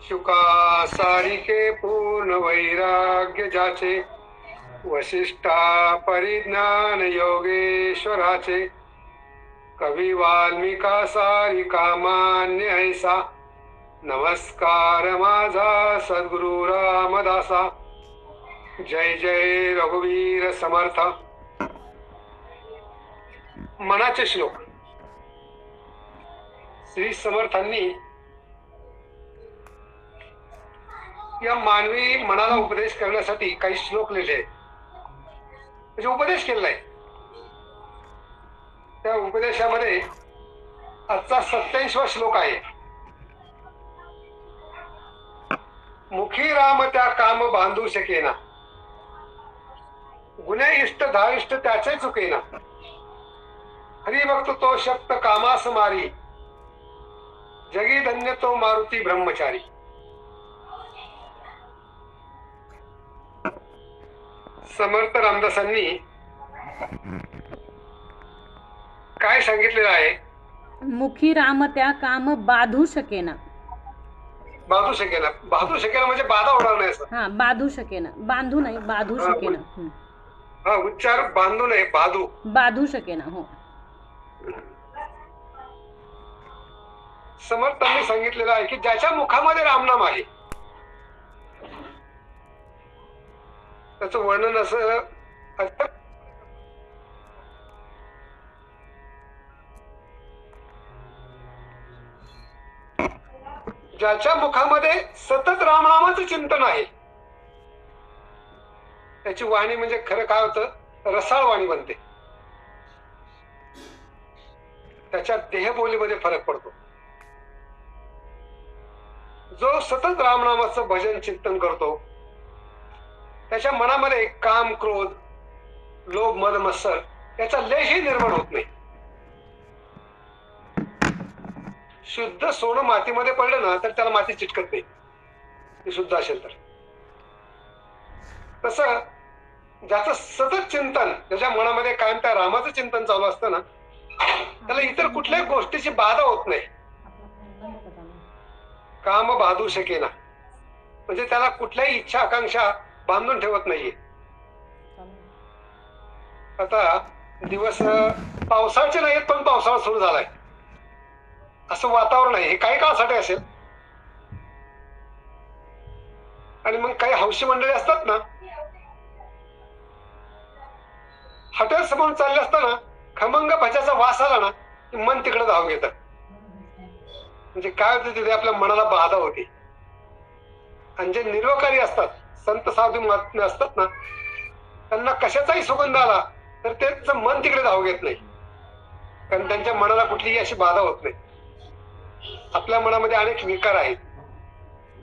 शुका सारिके पूर्ण वैराग्य जाचे, वशिष्ठा परिज्ञान योगेश्वराचे, कवी वाल्मिका सारिका मान्य ऐसा, नमस्कार माझा सद्गुरु रामदासा. जय जय रघुवीर समर्थ. मनाचे श्लोक. श्री समर्थांनी या मानवी मनाला उपदेश करण्यासाठी काही श्लोक लिहिले आहेत, म्हणजे उपदेश केलाय. त्या उपदेशामध्ये आजचा 87वा श्लोक आहे. मुखी राम त्या काम बांधू शकेना, गुन्हे इष्ट धारिष्ट त्याचे चुकेना, हरिभक्त तो शक्त कामास मारी, जगी धन्य तो मारुती ब्रह्मचारी. समर्थ रामदासांनी काय सांगितलेलं आहे? मुखी राम त्या काम बाधू शकेना. बांधू शकेना. बांधू शकेना म्हणजे बाधा होणार नाही असं. हा, बाधू शकेना. बांधू नाही, बाधू शकेना. हा, उच्चार बांधू नाही, बाधू. बाधू शकेना. हो. समर्थांनी सांगितलेलं आहे की ज्याच्या मुखामध्ये रामनाम आहे त्याचं वर्णन असं ज्याच्या मुखामध्ये सतत रामनामाचं चिंतन आहे त्याची वाणी म्हणजे खरं काय होतं, रसाळ वाणी बनते. त्याच्या देहबोलीमध्ये फरक पडतो. जो सतत रामनामाचं भजन चिंतन करतो त्याच्या मनामध्ये काम, क्रोध, लोभ, मद, मत्सर याचा लेशही निर्माण होत नाही. शुद्ध सोनं मातीमध्ये पडलं ना तर त्याला माती चिटकत नाही, ते शुद्ध असेल तर. तसं ज्याचं सतत चिंतन, ज्याच्या मनामध्ये कायम त्या रामाचं चिंतन चालू असतं ना, त्याला इतर कुठल्याही गोष्टीची बाधा होत नाही. काम बांधू शकेना म्हणजे त्याला कुठल्याही इच्छा आकांक्षा बांधून ठेवत नाहीये. आता दिवस पावसाळ्याचे नाहीत पण पावसाळा सुरू झालाय असं वातावरण आहे. हे काही काळासाठी असेल. आणि मग काही हौशी मंडळी असतात ना, हॉटेल समोर चालले असताना खमंग भज्याचा वास आला ना की मन तिकडे धाव घेतं. म्हणजे काय होते, तिथे आपल्या मनाला बाधा होती. आणि जे निर्वकारी असतात, संत साधू महात्मे असतात ना, त्यांना कशाचाही सुगंध आला तर त्यांचं मन तिकडे धाव घेत नाही, कारण त्यांच्या मनाला कुठलीही अशी बाधा होत नाही. आपल्या मनामध्ये अनेक विकार आहेत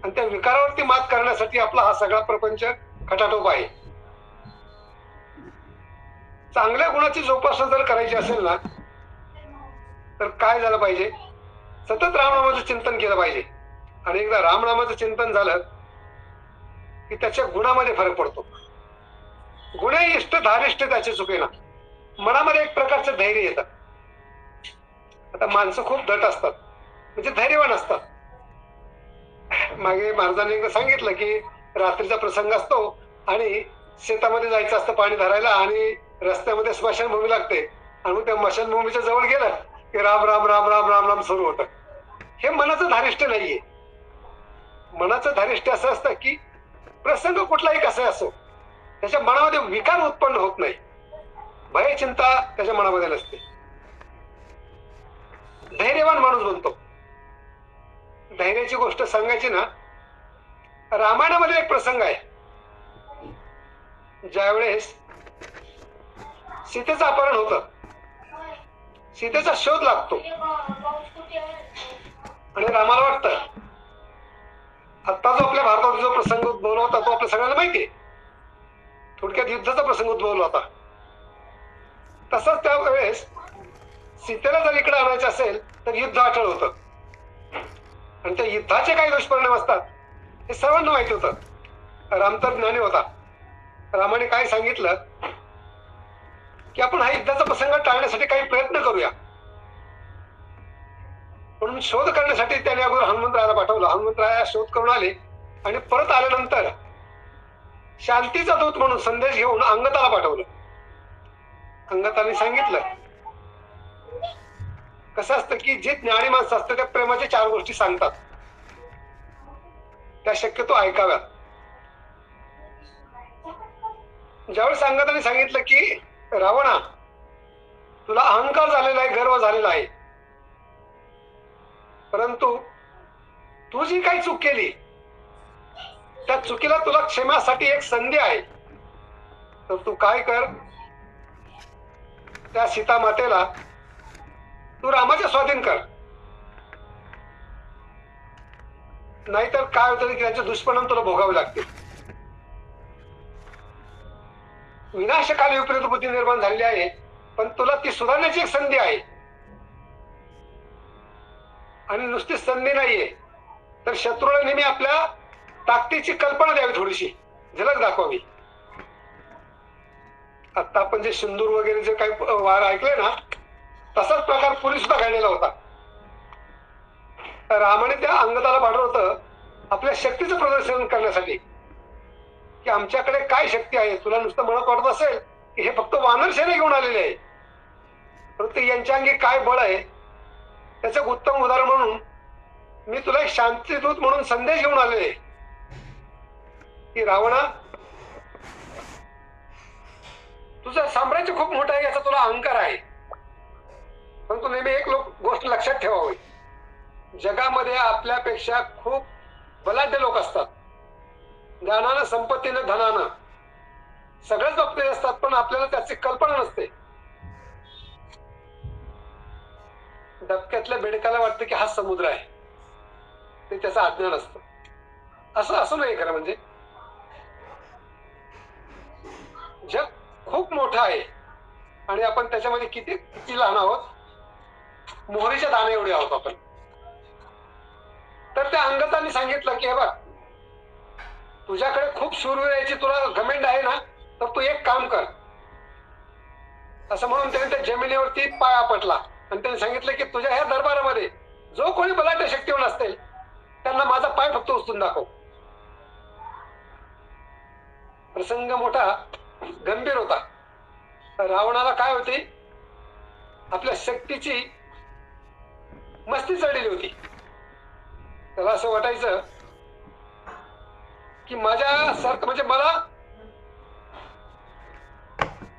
आणि त्या विकारावरती मात करण्यासाठी आपला हा सगळा प्रपंच खटाटोप आहे. चांगल्या गुणाची जोपासना जर करायची असेल ना तर काय झालं पाहिजे, सतत रामनामाचं चिंतन केलं पाहिजे. आणि एकदा रामनामाचं चिंतन झालं की त्याच्या गुणामध्ये फरक पडतो. गुणे इष्ट धारिष्ट त्याचे चुकेना. मनामध्ये एक प्रकारचं धैर्य येतं. आता माणसं खूप धट असतात, म्हणजे धैर्यवान असतात. मागे महाराजांनी एकदा सांगितलं की रात्रीचा प्रसंग असतो आणि शेतामध्ये जायचं असतं पाणी धरायला आणि रस्त्यामध्ये स्मशानभूमी लागते आणि मग त्या स्मशानभूमीच्या जवळ गेलं की राम राम राम राम राम राम सुरू होतं. हे मनाचं धारिष्ट नाहीये. मनाचं धारिष्ट असं असतं की प्रसंग कुठलाही कसा असो त्याच्या मनामध्ये विकार उत्पन्न होत नाही, भय चिंता त्याच्या मनामध्ये नसते. धैर्यवान माणूस बनतो. धैर्याची गोष्ट सांगायची ना, रामायणामध्ये एक प्रसंग आहे. ज्यावेळेस सीतेचं अपहरण होतं, सीतेचा शोध लागतो आणि रामाला वाटतं आता जो आपल्या भारतात जो प्रसंग उद्भवला होता तो आपल्या सगळ्यांना माहितीये. थोडक्यात युद्धाचा प्रसंग उद्भवला होता. तसंच त्यावेळेस सीतेला जर इकडे आणायचं असेल तर युद्ध अटळ होतं आणि त्या युद्धाचे काही दुष्परिणाम असतात हे सर्वांना माहिती होतं. राम तर ज्ञानी होता. रामाने काय सांगितलं की आपण हा युद्धाचा प्रसंग टाळण्यासाठी काही प्रयत्न करूया. म्हणून शोध करण्यासाठी त्याने अगोदर हनुमंतरायाला पाठवलं. हनुमंतराया शोध करून आले आणि परत आल्यानंतर शांतीचा दूत म्हणून संदेश घेऊन अंगदाला पाठवलं. अंगदाने सांगितलं, कसं असतं की जे ज्ञानी माणसं असतं त्या प्रेमाच्या 4 गोष्टी सांगतात, त्या शक्यतो ऐकाव्यात. ज्यावेळेस अंगदाने सांगितलं की रावणा, तुला अहंकार झालेला आहे, गर्व झालेला आहे, परंतु तू जी काही चूक केली त्या चुकीला तुला क्षमासाठी एक संधी आहे. तर तू काय कर, त्या सीता मातेला तू रामाच्या स्वाधीन कर, नाहीतर काय होतं की त्याचे दुष्परिणाम तुला भोगावे लागतील. विनाशकाली विपरीत बुद्धी निर्माण झालेली आहे, पण तुला ती सुधारण्याची एक संधी आहे. आणि नुसती संधी नाहीये, तर शत्रूला नेहमी आपल्या ताकदीची कल्पना द्यावी, थोडीशी झलक दाखवावी. आता आपण जे सिंदूर वगैरे जे काही वार ऐकले ना, तसाच प्रकार पूर्वी सुद्धा घडलेला होता. रामाने त्या अंगदाला पाठवलं होतं आपल्या शक्तीचं प्रदर्शन करण्यासाठी, की आमच्याकडे काय शक्ती आहे. तुला नुसतं मनात वाटत असेल की हे फक्त वानर सेना घेऊन आलेले आहे, परंतु यांच्या अंगी काय बळ आहे त्याचं उत्तम उदाहरण म्हणून मी तुला एक शांतीदूत म्हणून संदेश घेऊन आलेले आहे की रावणा, तुझं साम्राज्य खूप मोठं आहे याचा तुला अहंकार आहे, परंतु नेहमी एक गोष्ट लक्षात ठेवावी, जगामध्ये आपल्यापेक्षा खूप बलाढ्य लोक असतात. ज्ञानानं, संपत्तीनं, धनानं सगळेच बाबतीत असतात, पण आपल्याला त्याची कल्पना नसते. डबक्यातल्या बेडकाला वाटतं की हा समुद्र आहे, ते त्याचं अज्ञान असतं. असं असू नये खरं म्हणजे. जग खूप मोठं आहे आणि आपण त्याच्यामध्ये किती किती लहान आहोत, मोहरीच्या दाणे एवढे आहोत आपण. तर त्या अंगदाने सांगितलं की हे बघ, तुझ्याकडे खूप शूरवीर याची तुला घमेंड आहे ना, तर तू एक काम कर. असं म्हणून त्याने त्या जमिनीवरती पाय आपटला आणि त्याने सांगितलं की तुझ्या ह्या दरबारामध्ये जो कोणी बलाढ्य शक्तिवान असतील त्यांना माझा पाय फक्त उचलून दाखव. प्रसंग मोठा गंभीर होता. रावणाला काय होती, आपल्या शक्तीची मस्ती चढलेली होती. त्याला असं वाटायचं की माझ्या सारखं म्हणजे मला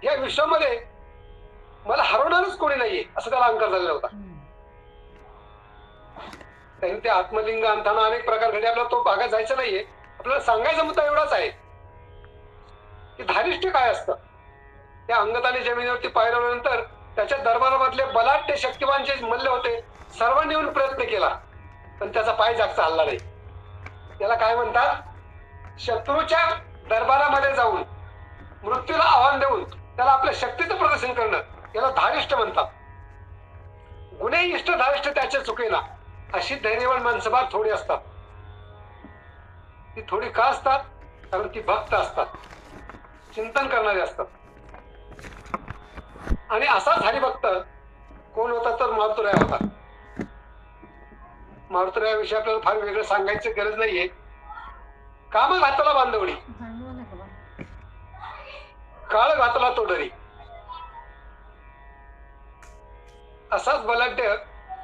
या विश्वामध्ये मला हरवणारच कोणी नाहीये, असं त्याला अहंकार झालेला होता. त्यांनी ते आत्मलिंग आणताना अनेक प्रकार घडले. आपल्याला तो भागात जायचं नाहीये. आपल्याला सांगायचा मुद्दा एवढाच आहे की धारिष्ठ काय असतं. त्या अंगदाने जमिनीवरती पाहिल्यानंतर त्याच्या दरबारामधले बलाढ्य शक्तिवान जे मल्ल होते सर्वांनी येऊन प्रयत्न केला, पण त्याचा पाय जागचा हलला नाही. त्याला काय म्हणतात, शत्रूच्या दरबारामध्ये जाऊन मृत्यूला आव्हान देऊन त्याला आपल्या शक्तीचं प्रदर्शन करणं, याला धारिष्ठ म्हणतात. गुन्हे इष्ट धारिष्ठ त्याच्या चुकेना, अशी धैर्यवान माणसं फार थोडी असतात. ती थोडी का असतात, कारण ती भक्त असतात, चिंतन करणारे असतात. आणि असाच हरिभक्त कोण होता, तर मारुतराया होता. मारुतरायाविषयी आपल्याला फार वेगळं सांगायची गरज नाहीये. काम घातला बांधवडी, काळ घातला तो डरी. असाच बलाढ्य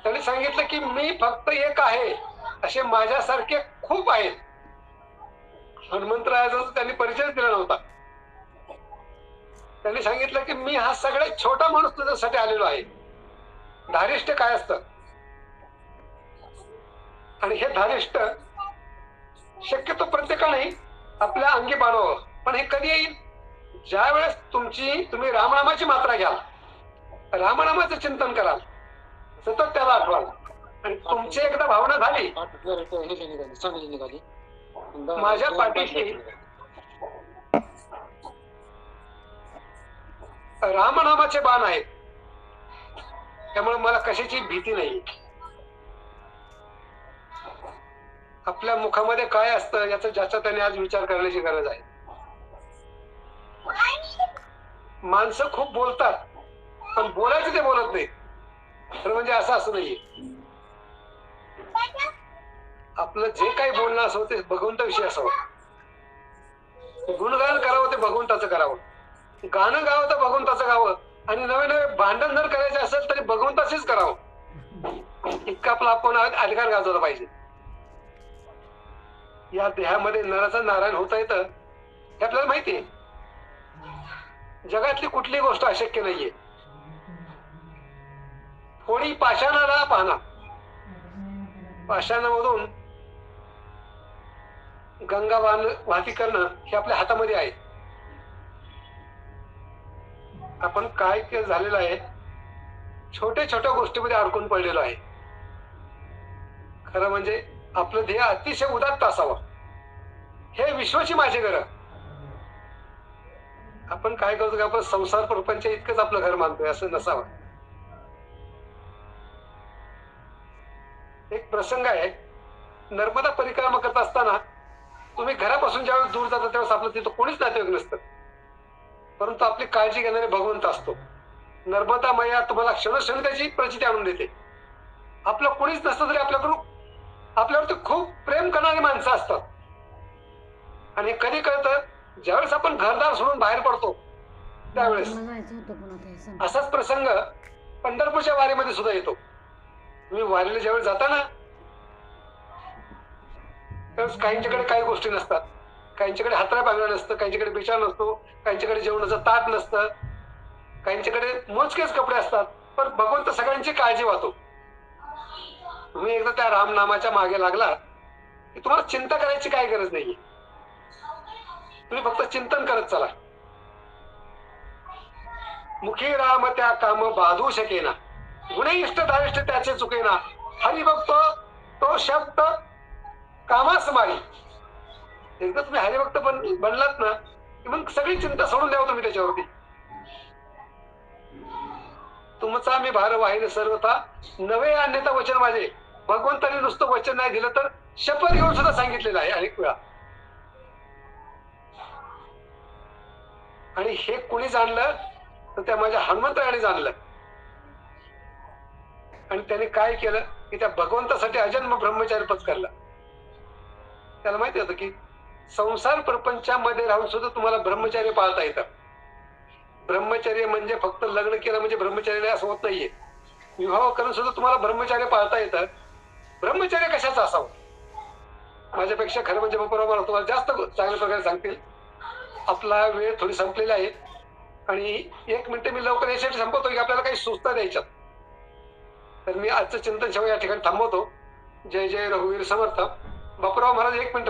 त्यांनी सांगितलं की मी फक्त एक आहे, असे माझ्यासारखे खूप आहेत. हनुमंतरायाचा त्यांनी परिचय दिला नव्हता. त्यांनी सांगितलं की मी हा सगळ्यात छोटा माणूस तुझ्यासाठी आलेलो आहे. धारिष्ठ काय असतं, आणि हे धारिष्ठ शक्यतो प्रत्येकाने आपल्या अंगी बाणवावं. पण हे कधी येईल, ज्या वेळेस तुम्ही रामनामाची मात्रा घ्याल, रामनामाचं चिंतन कराल, सतत त्याला आठवाल, आणि तुमची एकदा भावना झाली माझ्या पाठीशी रामनामाचे बाण आहेत, त्यामुळे मला कशाची भीती नाही. आपल्या मुखामध्ये काय असतं याचा ज्याचा त्याने आज विचार करण्याची गरज आहे. माणसं खूप बोलतात, पण बोलायचं ते बोलत नाही. तर म्हणजे असं नाहीये. आपलं जे काही बोलणं असावं ते भगवंताविषयी असावं. गुणगान करावं ते भगवंताचं करावं. गाणं गावं तर भगवंताचं गावं. आणि नवे नवे भांडण जर करायचे असेल तरी भगवंताचीच करावं. इतका आपला आपण अधिकार गाजवला पाहिजे. या देहामध्ये नराचं नारायण होता येतं हे आपल्याला माहिती आहे. जगातली कुठली गोष्ट अशक्य नाहीये. थोडी पाषाणाला पाहणा, पाषाणामधून गंगा वाहती करणं हे आपल्या हातामध्ये आहे. आपण काय झालेलं आहे, छोट्या छोट्या गोष्टीमध्ये अडकून पडलेलो आहे. खरं म्हणजे आपलं ध्येय अतिशय उदात्त असावं. हे विश्वाची माझे घर. आपण काय करतो की आपण संसार प्रपंच इतकंच आपलं घर मानतोय, असं नसावं. एक प्रसंग आहे, नर्मदा परिक्रमा करत असताना तुम्ही घरापासून ज्यावेळेस दूर जाता त्यावेळेस आपलं तिथं कोणीच नातेवाईक नसतं, परंतु आपली काळजी घेणारे भगवंत असतो. नर्मदा मैया तुम्हाला क्षणोक्षणी त्याची प्रचिती आणून देते. आपलं कोणीच नसतं तरी आपल्यावरती खूप प्रेम करणारी माणसं असतात. आणि कधी कळतं, ज्यावेळेस आपण घरदार सोडून बाहेर पडतो त्यावेळेस. असाच प्रसंग पंढरपूरच्या वारीमध्ये सुद्धा येतो. तुम्ही वारीला ज्यावेळेस जाता ना, त्यावेळेस काहींच्याकडे काही गोष्टी नसतात. काहींच्याकडे हातराय बांगला नसतं, काहींच्याकडे बिछाना नसतो, काहींच्याकडे जेवणाचं ताट नसतं, काहींच्याकडे मोजकेच कपडे असतात. पण भगवंत सगळ्यांची काळजी वाहतो. तुम्ही एकदा त्या रामनामाच्या मागे लागला की तुम्हाला चिंता करायची काही गरज नाहीये. तुम्ही फक्त चिंतन करत चला. मुखी राम त्या काम बाधू शकेना, गुणे इष्ट धारिष्ट त्याचे चुकेना, हरिभक्त तो शब्द कामास मारी. एकदा तुम्ही हरिभक्त बनलात ना की मग सगळी चिंता सोडून द्यावं तुम्ही त्याच्यावरती. तुमचा मी भार वाहिन सर्वथा, नवे अन्यथा वचन माझे. भगवंतांनी नुसतं वचन नाही दिलं तर शपथ घेऊन सुद्धा सांगितलेलं आहे अनेक वेळा. आणि हे कुणी जाणलं तर त्या माझ्या हनुमंतरायाने जाणलं. आणि त्याने काय केलं की त्या भगवंतासाठी अजन्म ब्रह्मचारी पत्करला. त्याला माहिती होतं की संसार प्रपंचामध्ये राहून सुद्धा तुम्हाला ब्रह्मचर्य पाळता येतं. ब्रह्मचर्य म्हणजे फक्त लग्न केलं म्हणजे ब्रह्मचर्य असं होत नाहीये. विवाह करून सुद्धा तुम्हाला ब्रह्मचर्य पाळता येतं. ब्रह्मचर्य कशाचं असावं? माझ्यापेक्षा खरं म्हणजे बापूराव मला तुम्हाला जास्त चांगल्या प्रकारे सांगतील. आपला वेळ थोडी संपलेला आहे आणि 1 मिनिट मी लवकर यासाठी संपवतो की आपल्याला काही सूचना द्यायच्यात. तर मी आजचं चिंतन सेवा या ठिकाणी थांबवतो. जय जय रघुवीर समर्थ. बापूराव महाराज 1 मिनिट.